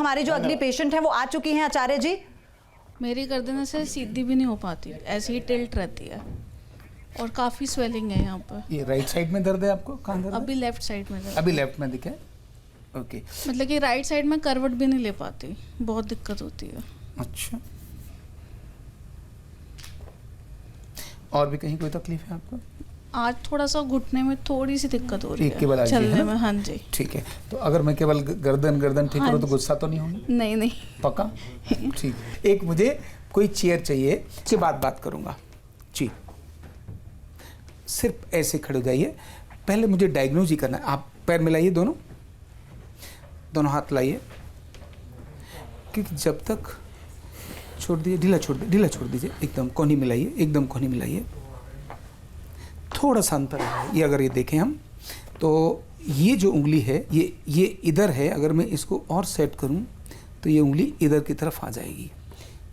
हमारी जो अगली पेशेंट है वो आ चुकी हैं आचार्य जी। मेरी गर्दन से सीधी भी नहीं हो पाती, ऐसे ही टिल्ट रहती है और काफ़ी स्वेलिंग है यहाँ पर। ये राइट साइड में दर्द है आपको? कहाँ दर्द है? अभी लेफ्ट साइड में दर्द। अभी लेफ्ट में दिखे? ओके। मतलब कि राइट साइड में करवट भी नहीं ले पाती, बहुत दिक्कत होती है। अच्छा, और भी कहीं कोई तकलीफ है आपको? आज थोड़ा सा घुटने में थोड़ी सी दिक्कत हो रही केवल है आज ही है चलने ना? में। हाँ जी ठीक है, तो अगर मैं केवल गर्दन ठीक करूँ तो गुस्सा तो नहीं होंगे? नहीं नहीं। पक्का? ठीक। एक मुझे कोई चेयर चाहिए, उसके बाद बात करूंगा जी। सिर्फ ऐसे खड़े हो जाइए, पहले मुझे डायग्नोज ही करना है। आप पैर मिलाइए, दोनों हाथ लाइए, क्योंकि जब तक छोड़ दीजिए, ढीला छोड़ दीजिए, एकदम कोहनी मिलाइए, एकदम कोहनी मिलाइए, थोड़ा सा अंतर है। ये अगर ये देखें हम, तो ये जो उंगली है ये इधर है, अगर मैं इसको और सेट करूं तो ये उंगली इधर की तरफ आ जाएगी।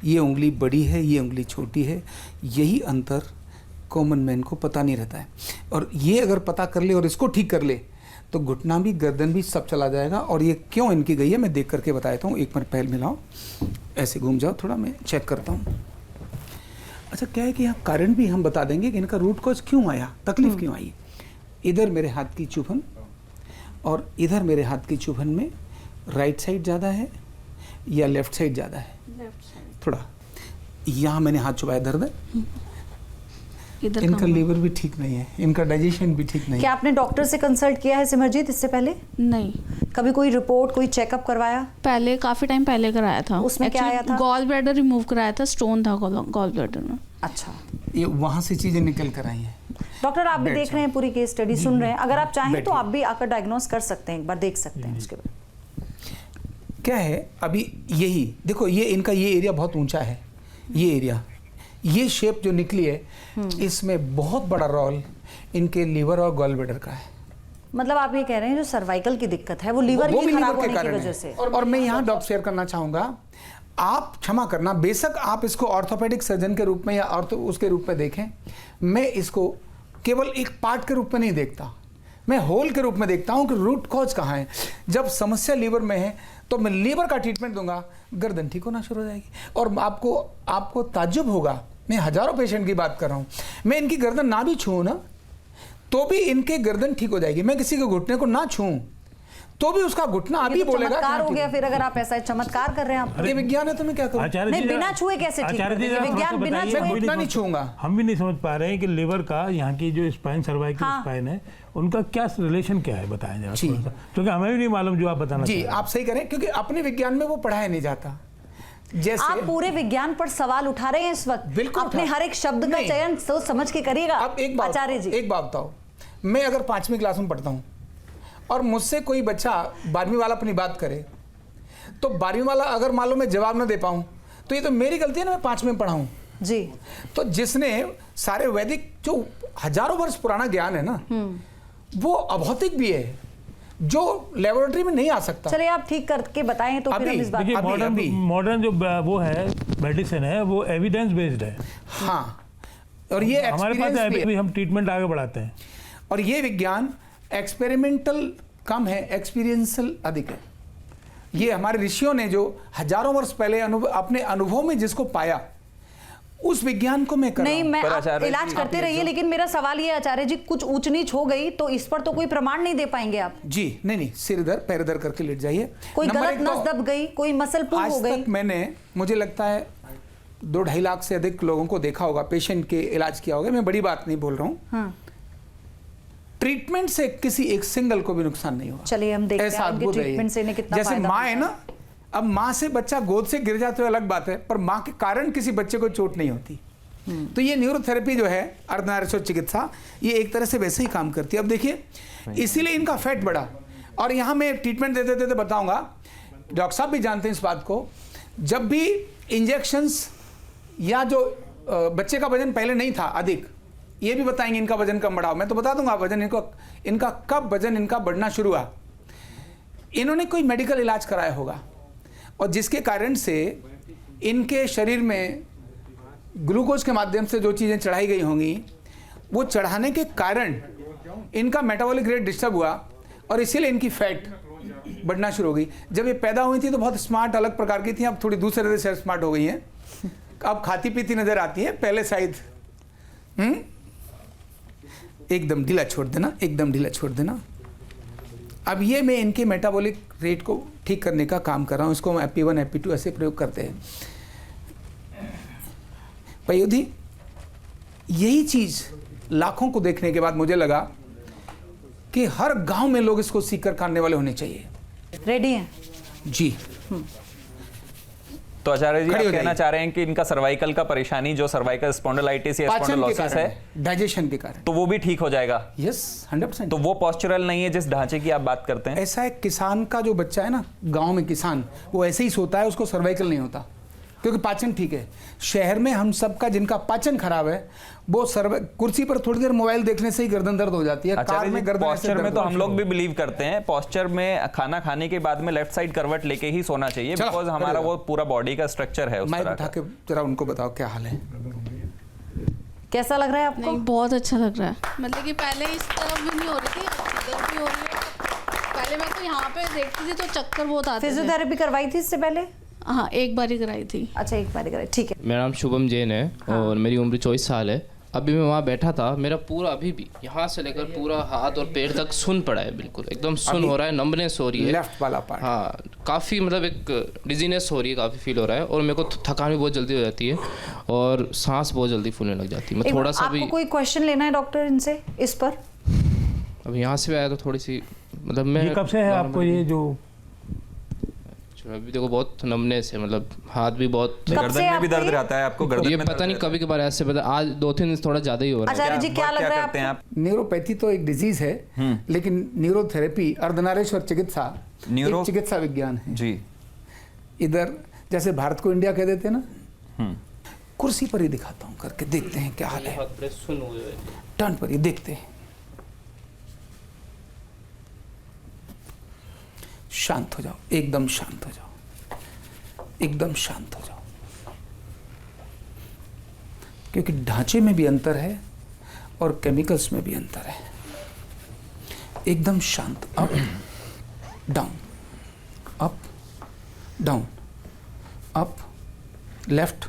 ये उंगली बड़ी है, ये उंगली छोटी है, यही अंतर कॉमन मैन को पता नहीं रहता है। और ये अगर पता कर ले और इसको ठीक कर ले तो घुटना भी, गर्दन भी सब चला जाएगा। और ये क्यों इनकी गई है मैं देख करके बताता हूँ। एक बार पैर मिलाओ, ऐसे घूम जाओ, थोड़ा मैं चेक करता हूँ। अच्छा, क्या है कि यहाँ कारण भी हम बता देंगे कि इनका रूट कॉज क्यों आया, तकलीफ क्यों आई। इधर मेरे हाथ की चुभन और इधर मेरे हाथ की चुभन में राइट साइड ज़्यादा है या लेफ्ट साइड ज़्यादा है? Left side. थोड़ा यहाँ मैंने हाथ चुभाया, दर्द है? इधर इनका लीवर भी ठीक नहीं है, इनका डाइजेशन भी ठीक नहीं क्या है। आपने डॉक्टर से कंसल्ट किया है सिमरजीत इससे पहले? नहीं, कभी कोई रिपोर्ट, कोई चेकअप करवाया? पहले काफ़ी टाइम पहले कराया था। उसमें क्या आया था? गॉल ब्लैडर रिमूव कराया था, स्टोन था गॉल ब्लैडर में। अच्छा, ये वहाँ से चीज़ें निकल कर आई हैं। डॉक्टर आप भी बैठ देख रहे हैं, पूरी केस स्टडी सुन रहे हैं। अगर आप चाहें तो बैठिए। आप भी आकर डायग्नोस कर सकते हैं, एक बार देख सकते हैं उसके बाद। क्या है अभी यही देखो, ये इनका ये एरिया बहुत ऊंचा है, ये एरिया, ये शेप जो निकली है, इसमें बहुत बड़ा रोल इनके लीवर और गॉल ब्लैडर का है। मतलब आप ये कह रहे हैं जो सर्वाइकल की दिक्कत है वो लीवर वो की भी खराब लीवर के होने की कारण वजह है। से। और मैं यहाँ डॉक्टर शेयर करना चाहूँगा, आप क्षमा करना, बेशक आप इसको ऑर्थोपेडिक सर्जन के रूप में या उसके रूप में देखें, मैं इसको केवल एक पार्ट के रूप में नहीं देखता, मैं होल के रूप में देखता हूँ कि रूट कॉज कहाँ है। जब समस्या लीवर में है तो मैं लीवर का ट्रीटमेंट दूंगा, गर्दन ठीक होना शुरू हो जाएगी। और आपको ताज्जुब होगा, मैं हजारों पेशेंट की बात कर रहा हूँ, मैं इनकी गर्दन ना भी छूऊं ना तो भी इनके गर्दन ठीक हो जाएगी। मैं किसी के घुटने को ना छूऊं तो भी उसका घुटना अभी ये तो बोलेगा चमत्कार हो गया फिर, अगर आप ऐसा चमत्कार कर रहे हैं। आप ये विज्ञान है तो मैं क्या करूं? नहीं, बिना छुए कैसे ठीक आचार्य जी, करेंगे? विज्ञान बिना छुए घुटना नहीं छूऊंगा। हम भी नहीं समझ पा रहे हैं कि लिवर का, यहाँ की जो स्पाइन, सर्वाइकल स्पाइन है, उनका क्या रिलेशन क्या है, बताएं जरा थोड़ा सा, क्योंकि हमें भी नहीं मालूम जो आप बताना जी। चाह रहे हैं। आप सही करें, क्योंकि अपने विज्ञान में वो पढ़ाया नहीं जाता। जैसे आप पूरे विज्ञान पर सवाल उठा रहे हैं इस वक्त। बिल्कुल अपने उठा। हर एक शब्द का नहीं। चयन सोच समझ के करिएगा। अब एक बात बताओ, मैं अगर 5वीं क्लास में पढ़ता हूँ और मुझसे कोई बच्चा 12वीं वाला अपनी बात करे, तो 12वीं वाला अगर मान लो मैं जवाब ना दे पाऊँ तो ये तो मेरी गलती है ना, मैं 5वीं में पढ़ा हूँ जी। तो जिसने सारे वैदिक जो हजारों वर्ष पुराना ज्ञान है ना, वो अभौतिक भी है जो लेबोरेटरी में नहीं आ सकता। चलिए आप ठीक करके बताएं तो फिर हम इस बात। देखिए, मॉडर्न जो वो है मेडिसिन है, वो एविडेंस बेस्ड है। हाँ, और ये हमारे पास एक्सपीरियंस हम ट्रीटमेंट आगे बढ़ाते हैं। और ये विज्ञान एक्सपेरिमेंटल कम है, एक्सपीरियंशियल अधिक है। ये हमारे ऋषियों ने जो हजारों वर्ष पहले अपने अनुभव में जिसको पाया, उस विज्ञान को मैं कर नहीं, मैं पर आप आचार्य इलाज जी, करते रहिए, लेकिन मेरा सवाल ये आचार्य जी, कुछ ऊंच नीच हो गई तो इस पर तो कोई प्रमाण नहीं दे पाएंगे आप? जी नहीं, सिर इधर पैर इधर करके लेट जाइए। कोई नंबर गलत एक तो नस दब गई, कोई मसल पुल हो आज गई। तक मैंने, मुझे लगता है 2-2.5 लाख से अधिक लोगों को देखा होगा, पेशेंट के इलाज किया होगा, मैं बड़ी बात नहीं बोल रहा हूँ। हाँ। ट्रीटमेंट से किसी एक सिंगल को भी नुकसान नहीं हुआ। चलिए हम देखते हैं ऐसा उनके अद्भुत है ट्रीटमेंट से इन्हें कितना जैसे फायदा माँ है होता ना, अब माँ से बच्चा गोद से गिर जाते हुए अलग बात है, पर माँ के कारण किसी बच्चे को चोट नहीं होती। तो ये न्यूरोथेरेपी जो है, अर्धनारीश्वर चिकित्सा, ये एक तरह से वैसे ही काम करती है। अब देखिए, इसीलिए इनका फैट बढ़ा। और यहाँ मैं ट्रीटमेंट देते देते बताऊंगा, डॉक्टर साहब भी जानते हैं इस बात को, जब भी इंजेक्शंस या जो बच्चे का वजन पहले नहीं था अधिक, ये भी बताएंगे इनका वजन कम बढ़ाओ, मैं तो बता दूंगा वजन इनका कब वजन इनका बढ़ना शुरू हुआ। इन्होंने कोई मेडिकल इलाज कराया होगा और जिसके कारण से इनके शरीर में ग्लूकोज के माध्यम से जो चीज़ें चढ़ाई गई होंगी, वो चढ़ाने के कारण इनका मेटाबॉलिक रेट डिस्टर्ब हुआ और इसीलिए इनकी फैट बढ़ना शुरू हो गई। जब ये पैदा हुई थी तो बहुत स्मार्ट अलग प्रकार की थी, अब थोड़ी दूसरे तरह से स्मार्ट हो गई हैं। अब खाती पीती नजर आती है, पहले शायद एकदम ढीला छोड़ देना, एकदम ढीला छोड़ देना। अब ये मैं इनके मेटाबॉलिक रेट को ठीक करने का काम कर रहा हूँ। इसको हम FP1 FP2 ऐसे प्रयोग करते हैं। पयोधी, यही चीज़ लाखों को देखने के बाद मुझे लगा कि हर गांव में लोग इसको सीखकर खाने वाले होने चाहिए। रेडी हैं? जी। तो आचार्य जी खड़ी आप हो कहना जाइए। चाह रहे हैं कि इनका सर्वाइकल का परेशानी जो सर्वाइकल स्पॉन्डिलाइटिस या पाचन के स्पॉन्डिलोसिस कारण है, डाइजेशन के कारण। तो वो भी ठीक हो जाएगा? यस, 100%। तो वो पॉस्चरल नहीं है जिस ढांचे की आप बात करते हैं? ऐसा है, किसान का जो बच्चा है ना, गांव में किसान, वो ऐसे ही सोता है, उसको सर्वाइकल नहीं होता क्योंकि पाचन ठीक है। शहर में हम सबका जिनका पाचन खराब है, वो कुर्सी पर थोड़ी देर मोबाइल देखने से ही गर्दन दर्द हो जाती है। कार में गर्दन ऐसे पॉस्चर में दर्द तो होना हम लोग शुरू भी बिलीव करते हैं, पॉस्चर में खाना खाने के बाद में लेफ्ट साइड करवट लेके ही सोना चाहिए, चलो, बिकॉज हमारा करेगा। वो पूरा बॉडी का स्ट्रक्चर है उस माइक तरह उठा का। के जरा उनको बताओ क्या हाल है। कैसा लग रहा है आपको? नहीं, बहुत अच्छा लग रहा है। मतलब कि पहले इस तरफ भी नहीं हो रही थी, इधर भी हो रही है। पहले मैं तो यहाँ पे देखती थी तो चक्कर बहुत आते थे। फिजियोथेरेपी करवाई थी इससे पहले? हाँ, एक बार ही कराई थी। अच्छा, एक बार कराई, ठीक है। मेरा नाम शुभम जैन है और मेरी उम्र 24 साल है। अभी मैं वहाँ बैठा था, मेरा पूरा अभी भी यहाँ से लेकर पूरा हाथ और पैर तक सुन पड़ा है, बिल्कुल एकदम सुन हो रहा है, नंबनेस हो रही है लेफ्ट वाला पार्ट। हाँ, काफ़ी मतलब एक डिजीनेस हो रही है, काफ़ी फील हो रहा है और मेरे को थकान भी बहुत जल्दी हो जाती है और सांस बहुत जल्दी फूलने लग जाती है। मैं थोड़ा सा भी आपको कोई क्वेश्चन लेना है डॉक्टर इनसे इस पर? अब यहाँ से भी आया तो थोड़ी सी मतलब मैं ये कब से है आपको ये जो? अभी देखो बहुत नमनेस है, मतलब हाथ भी बहुत, कब गर्दन से में भी आपको दर्द ये? रहता है आपको? गर्दन ये में पता दर्द नहीं रहता है? कभी कभार ऐसे पता, आज 2-3 दिन थोड़ा ज़्यादा ही हो रहा है। आचार्य जी क्या लग रहा है करते हैं आपको? आप? न्यूरोपैथी तो एक डिजीज है, लेकिन न्यूरोथेरेपी अर्धनारेश्वर चिकित्सा एक चिकित्सा विज्ञान है जी। इधर जैसे भारत को इंडिया कह देते हैं ना, कुर्सी पर ही दिखाता हूँ करके, देखते हैं क्या हाल है। हाथ पैर सुन हो गए। टर्न पर ही देखते हैं। शांत हो जाओ, एकदम शांत हो जाओ, एकदम शांत हो जाओ, क्योंकि ढांचे में भी अंतर है और केमिकल्स में भी अंतर है। एकदम शांत। Up down, up down, up left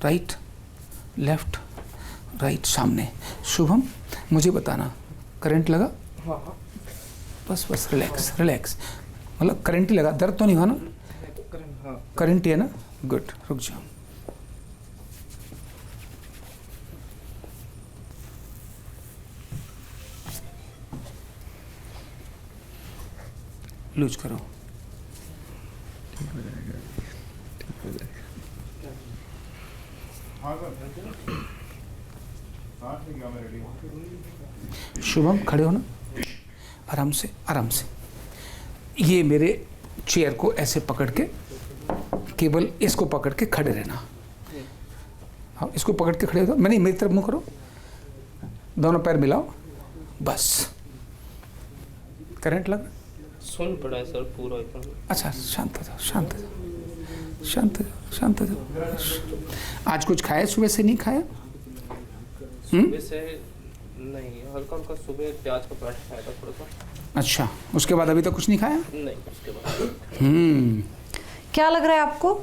right, left right, सामने। शुभम, मुझे बताना, करंट लगा? बस बस, रिलैक्स रिलैक्स, मतलब करंट ही लगा, दर्द तो नहीं हुआ ना? करंट ही है ना? गुड, रुक जाओ। लूज करो। शुभम, खड़े हो ना, आराम से आराम से। ये मेरे चेयर को ऐसे पकड़ के, केवल इसको पकड़ के खड़े रहना। हाँ, इसको पकड़ के खड़े हो जाओ। मैंने मेरी तरफ मुंह करो, दोनों पैर मिलाओ, बस। करंट लग? सुन पड़ा है सर पूरा एकदम। अच्छा, शांत हो जाओ, शांत हो जाओ, शांत हो जाओ, शांत हो जाओ। आज कुछ खाया? सुबह से नहीं खाया? सुबह से नहीं, हल्का हल्का सुबह प्याज का पराठा खाया था थोड़ा सा। अच्छा, उसके बाद अभी तक कुछ नहीं खाया? नहीं, उसके बाद क्या लग रहा है आपको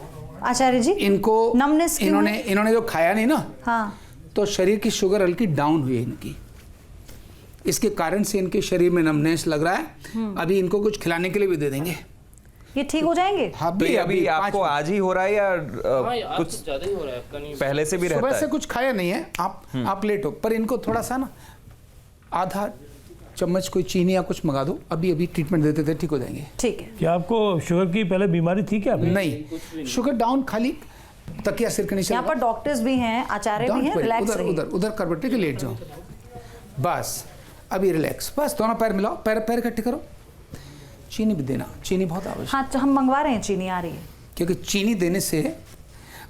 आचार्य जी? इनको Numbness क्यों है? इन्होंने जो खाया नहीं ना, हाँ, तो शरीर की शुगर हल्की डाउन हुई है इनकी, इसके कारण से इनके शरीर में नमनेस लग रहा है। अभी इनको कुछ खिलाने के लिए भी दे देंगे। ये ठीक हो जाएंगे? हाँ, तो ये अभी पाँच आपको मिनट। आज ही हो रहा है या हाँ, आज कुछ कुछ ज़्यादा ही हो रहा है आपका? नहीं, पहले से भी रहता सुबह है? से कुछ खाया नहीं है आप लेट हो, पर इनको थोड़ा सा ना आधा चम्मच कोई चीनी या कुछ मंगा दो, अभी अभी ट्रीटमेंट देते थे, ठीक हो जाएंगे। ठीक है। क्या आपको शुगर की पहले बीमारी थी क्या? नहीं, शुगर डाउन, खाली तकिया सिर के नीचे यहाँ पर डॉक्टर्स भी हैं, आचार्य भी हैं, रिलैक्स उधर रहिए। उधर उधर करवट के लेट जाओ, बस। अभी रिलैक्स, बस। दोनों पैर मिलाओ, पैर पैर इकट्ठे करो। चीनी भी देना, चीनी बहुत आवश्यक, हाँ, तो हम मंगवा रहे हैं, चीनी आ रही है। क्योंकि चीनी देने से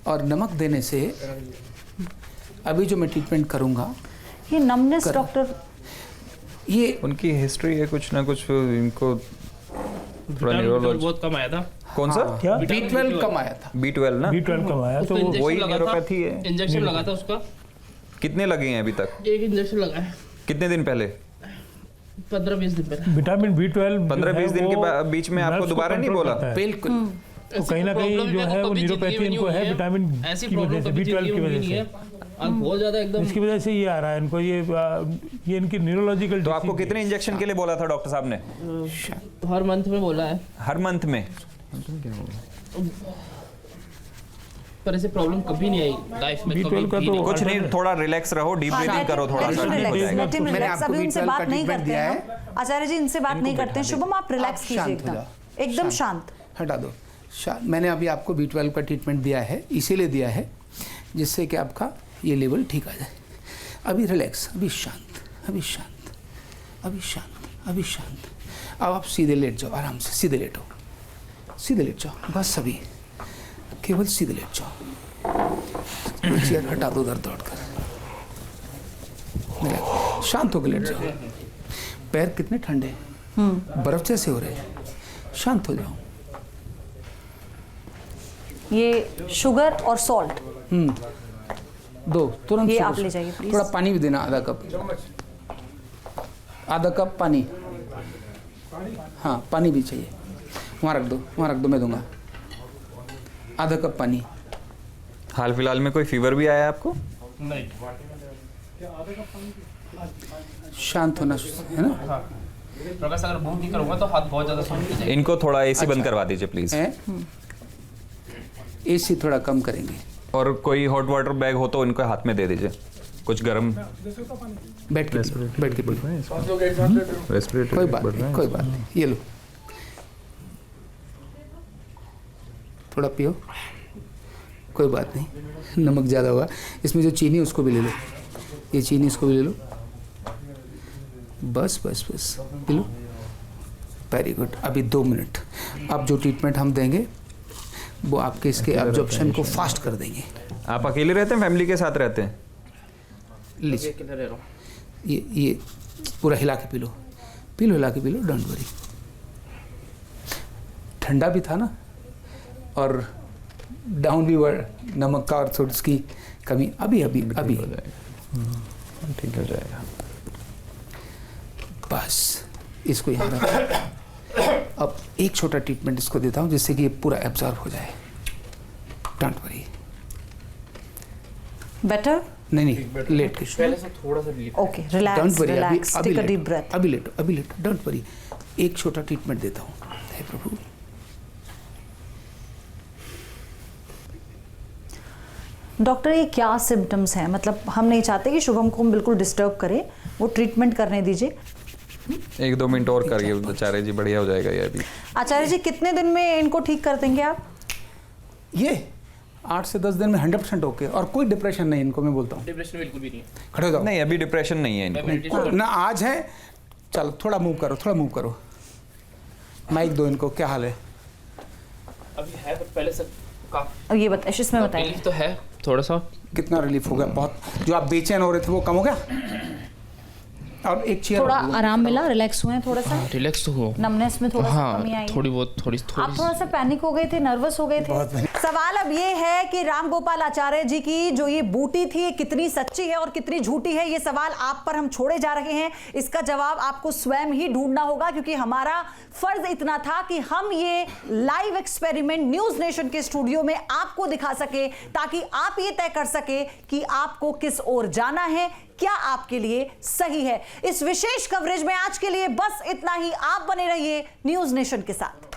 और नमक देने से अभी जो मैं ट्रीटमेंट करूंगा, ये नमनेस डॉक्टर, ये उनकी हिस्ट्री है कुछ ना कुछ, इनको थोड़ा न्यूरोलॉजी बहुत कम आया था। कौन सा? क्या? B12 कम आया था। B12 ना? B12 कम आया तो उसको वही इंजेक्शन लगा था, न्यूरोपैथी है। इंजेक्शन लगा था उसका, कितने लगे हैं अभी तक? एक इंजेक्शन लगा है। कितने दिन पहले? 15-20 दिन पहले। विटामिन B12 15-20 दिन के बीच में आपको दोबारा नहीं बोला? बिल्कुल तो कहीं ना कहीं जो है वो न्यूरोपैथी इनको है विटामिन ऐसी की वजह से, B12 की वजह से, बहुत ज्यादा एकदम इसकी वजह से ये आ रहा है इनको, ये इनकी न्यूरोलॉजिकल। तो आपको कितने इंजेक्शन के लिए बोला था डॉक्टर साहब ने? हर मंथ में बोला है, हर मंथ में? पर ऐसे प्रॉब्लम कभी नहीं आई लाइफ में, कभी का भी तो नहीं। कुछ नहीं, थोड़ा रिलैक्स रहो, डीप ब्रीथिंग करो थोड़ा सा, ठीक हो जाएगा। मैंने आपको अभी उनसे B12 बात का नहीं ट्रीटमेंट करते दिया हैं है। आचार्य जी, इनसे बात नहीं करते हैं। शुभम आप रिलैक्स कीजिए, शांत हो एकदम शांत। हटा दो। मैंने अभी आपको B12 का ट्रीटमेंट दिया है, इसीलिए दिया है जिससे कि आपका ये लेवल ठीक आ जाए। अभी रिलैक्स, अभी शांत, अभी शांत, अभी शांत, अभी शांत। अब आप सीधे लेट जाओ, आराम से सीधे लेटो, सीधे लेट जाओ, बस अभी केवल सीधे लेट जाओ। चेयर हटा दो, दर्द दौड़ कर शांत होकर लेट जाओ। पैर कितने ठंडे हैं, बर्फ जैसे हो रहे हैं, शांत हो जाओ। ये शुगर और सॉल्ट दो तुरंत ये शुरू आप से। ले जाइए, प्लीज। थोड़ा पानी भी देना, आधा कप पानी। हाँ पानी भी चाहिए, वहाँ रख दो, वहाँ रख दो, मैं दूंगा। आधा कप पानी। हाल फिलहाल में कोई फीवर भी आया आपको? नहीं, शांत होना है ना। प्रकाश अगर बूट नहीं करूंगा तो हाथ बहुत ज्यादा सूखते जाएंगे। इनको थोड़ा एसी बंद करवा दीजिए प्लीज। एसी थोड़ा कम करेंगे। और कोई हॉट वाटर बैग हो तो इनको हाथ में दे दीजिए, कुछ गर्म। बैठ के बैठ के कोई बात नहीं, कोई बात नहीं, ये लो थोड़ा पियो, कोई बात नहीं। नमक ज़्यादा हुआ, इसमें जो चीनी उसको भी ले लो, ये चीनी इसको भी ले लो, बस बस बस पी लो। Very good. अभी 2 मिनट। अब जो ट्रीटमेंट हम देंगे वो आपके इसके एब्जॉर्प्शन को फास्ट कर देंगे। आप अकेले रहते हैं, फैमिली के साथ रहते हैं? लीजिए, ये पूरा हिला के पी लो, हिला के पी लो, डोंट वरी। ठंडा भी था ना, और डाउन भी हुआ नमक का और सोड्स की कमी। अभी अभी अभी ठीक हो जाएगा। बस इसको यहाँ रखो। अब एक छोटा ट्रीटमेंट इसको देता हूँ जिससे कि ये पूरा एब्जॉर्ब हो जाए। Don't worry. बेटर? नहीं लेट के पहले से थोड़ा सा भी okay, relax relax, take a deep breath. अभी लेटो, डोंट वरी। एक छोटा ट्रीटमेंट देता हूँ। हे प्रभु। डॉक्टर ये क्या सिम्टम्स हैं? मतलब हम नहीं चाहते कि शुभम को हम बिल्कुल डिस्टर्ब करें, वो ट्रीटमेंट करने दीजिए। 1-2 मिनट और करिए आचार्य जी, बढ़िया हो जाएगा ये अभी। आचार्य जी कितने दिन में इनको ठीक कर देंगे आप? ये 8 से 10 दिन में 100% ओके, और कोई डिप्रेशन नहीं इनको, मैं बोलता हूँ। डिप्रेशन बिल्कुल भी नहीं है। खड़े हो जाओ। नहीं, अभी डिप्रेशन नहीं है इनको। ना आज है। चलो थोड़ा मूव करो, थोड़ा मूव करो। माइक दो इनको। क्या हाल है? अभी है पर पहले से काफी अब ये बताइए, इसमें बताइए। रिलीफ तो है थोड़ा सा। कितना रिलीफ हो गया? बहुत। जो आप बेचैन हो रहे थे वो कम हो गया? और एक चेयर थोड़ा आराम मिला, रिलैक्स हुए हैं थोड़ा सा? रिलैक्स तो हो, नमनेस में थोड़ा सा कमी आई हाँ है? थोड़ी बहुत, थोड़ी आप थोड़ा सा पैनिक हो गए थे, नर्वस हो गए थे। सवाल अब ये है कि राम गोपाल आचार्य जी की जो ये बूटी थी ये कितनी सच्ची है और कितनी झूठी है, ये सवाल आप पर हम छोड़े जा रहे हैं। इसका जवाब आपको स्वयं ही ढूंढना होगा, क्योंकि हमारा फर्ज इतना था कि हम ये लाइव एक्सपेरिमेंट न्यूज नेशन के स्टूडियो में आपको दिखा सके, ताकि आप ये तय कर सके कि आपको किस ओर जाना है, क्या आपके लिए सही है। इस विशेष कवरेज में आज के लिए बस इतना ही। आप बने रहिए न्यूज नेशन के साथ।